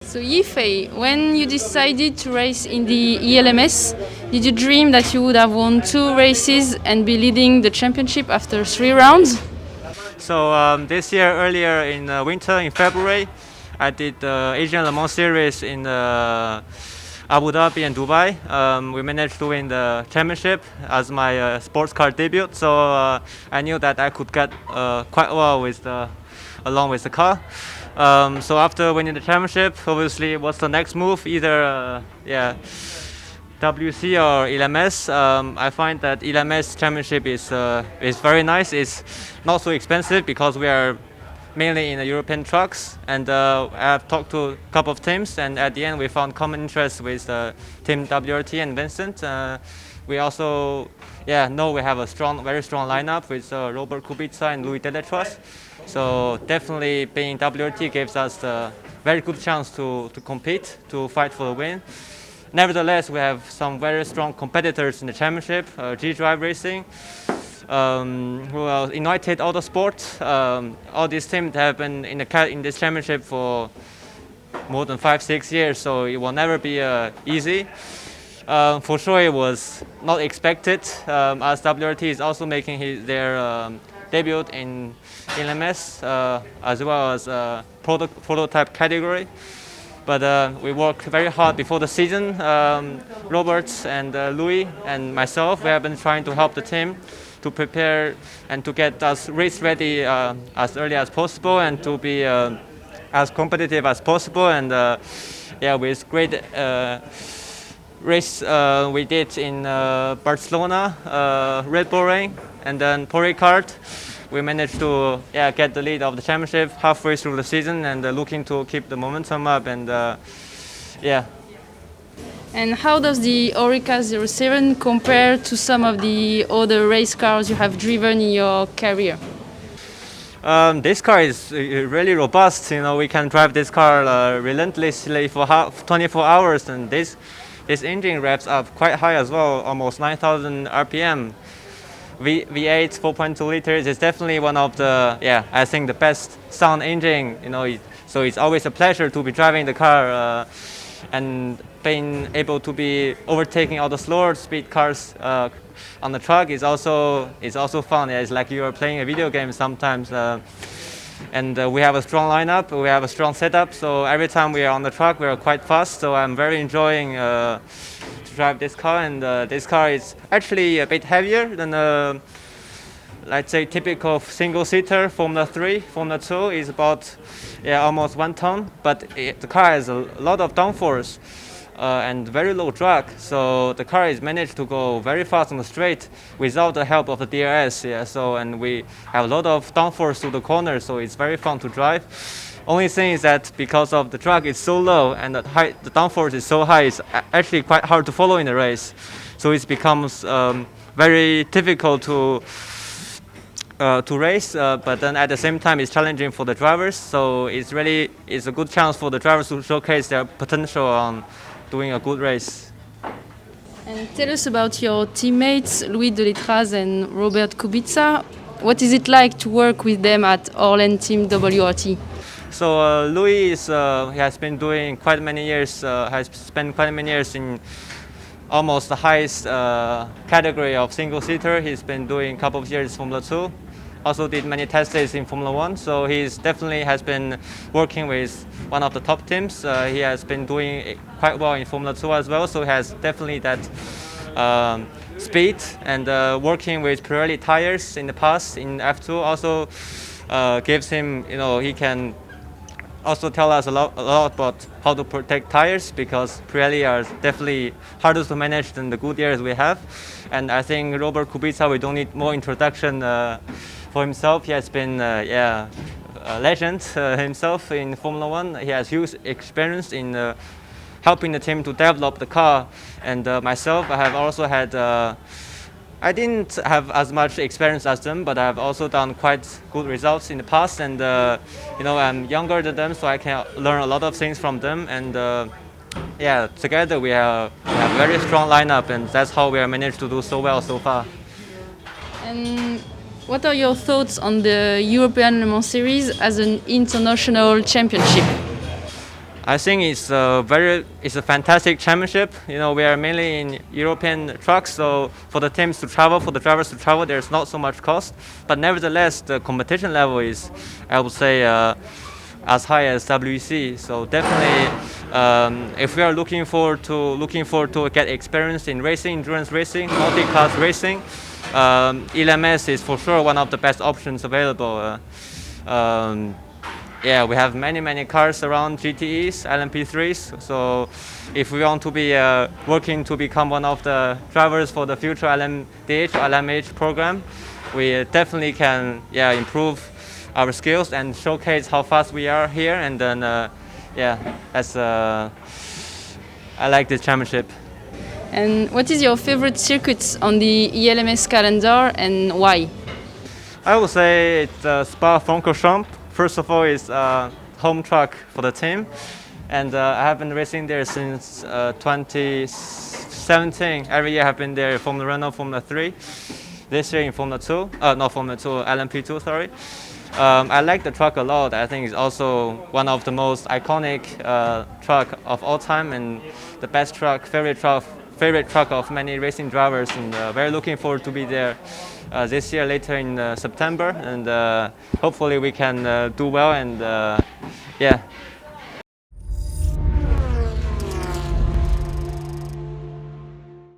So Yifei, when you decided to race in the ELMS, did you dream that you would have won 2 races and be leading the championship after 3 rounds? So this year, earlier in winter, in February, I did the Asian Le Mans Series in Abu Dhabi and Dubai. We managed to win the championship as my sports car debut. So I knew that I could get quite well with along with the car. So after winning the championship, obviously, what's the next move? Either WC or ELMS. I find that ELMS championship is very nice. It's not so expensive because we are mainly in the European trucks. And I've talked to a couple of teams, and at the end we found common interest with Team WRT and Vincent. We also know we have a very strong lineup with Robert Kubica and Louis Deletraz. So definitely being WRT gives us a very good chance to compete, to fight for the win. Nevertheless, we have some very strong competitors in the championship, G-Drive Racing, who are United Autosport. All these teams have been in this championship for more than 5-6 years, so it will never be easy. For sure, it was not expected, as WRT is also making their debut in ELMS, as well as prototype category. But we worked very hard before the season. Robert and Louis and myself, we have been trying to help the team to prepare and to get us race ready as early as possible and to be as competitive as possible. And with great race we did in Barcelona, Red Bull Ring, and then Paul Ricard. We managed to get the lead of the championship halfway through the season and looking to keep the momentum up. And And how does the Aurica 07 compare to some of the other race cars you have driven in your career? This car is really robust. You know, we can drive this car relentlessly for 24 hours, and this engine revs up quite high as well, almost 9,000 RPM. V8 4.2 liters is definitely one of the I think the best sound engine. You know, so it's always a pleasure to be driving the car and being able to be overtaking all the slower speed cars on the track is also fun. Yeah, it's like you are playing a video game sometimes. And we have a strong lineup, we have a strong setup. So every time we are on the track, we are quite fast. So I'm very enjoying to drive this car, and this car is actually a bit heavier than let's say typical single-seater Formula 3. Formula 2 is about almost 1 ton, but the car has a lot of downforce and very low drag. So the car is managed to go very fast on the straight without the help of the DRS. And we have a lot of downforce to the corner, so it's very fun to drive. Only thing is that because of the drag is so low and the downforce is so high, it's actually quite hard to follow in the race. So it becomes very difficult to race, but then at the same time it's challenging for the drivers. So it's a good chance for the drivers to showcase their potential on doing a good race. And tell us about your teammates, Louis Deletraz and Robert Kubica. What is it like to work with them at Orlen Team WRT? So Louis he has been doing quite many years, has spent quite many years in almost the highest category of single-seater. He's been doing a couple of years Formula 2. Also did many test days in Formula 1. So he's definitely has been working with one of the top teams. He has been doing quite well in Formula 2 as well. So he has definitely that speed, and working with Pirelli tires in the past in F2 also gives him, he can also tell us a lot about how to protect tires, because Pirelli are definitely harder to manage than the Goodyears we have. And I think Robert Kubica, we don't need more introduction for himself. He has been a legend himself in Formula 1. He has huge experience in helping the team to develop the car. And myself, I have also had I didn't have as much experience as them, but I've also done quite good results in the past. And I'm younger than them, so I can learn a lot of things from them. And together we have a very strong lineup, and that's how we have managed to do so well so far. And what are your thoughts on the European Le Mans Series as an international championship? I think it's a fantastic championship. You know, we are mainly in European trucks, so for the teams to travel, for the drivers to travel, there's not so much cost. But nevertheless, the competition level is, I would say, as high as WEC. So definitely, if we are looking forward to get experience in racing, endurance racing, multi-class racing, ELMS is for sure one of the best options available. Yeah, we have many cars around GTEs, LMP3s. So if we want to be working to become one of the drivers for the future LMDH or LMH program, we definitely can improve our skills and showcase how fast we are here. And then that's I like this championship. And what is your favorite circuit on the ELMS calendar and why? I would say it's Spa-Francorchamps. First of all, it's home track for the team, and I have been racing there since 2017. Every year I've been there, Formula Renault, Formula 3. This year in Formula 2, not Formula 2, LMP2, sorry. I like the truck a lot. I think it's also one of the most iconic truck of all time and the best truck, favorite truck of many racing drivers, and very looking forward to be there this year later in September, and hopefully we can do well and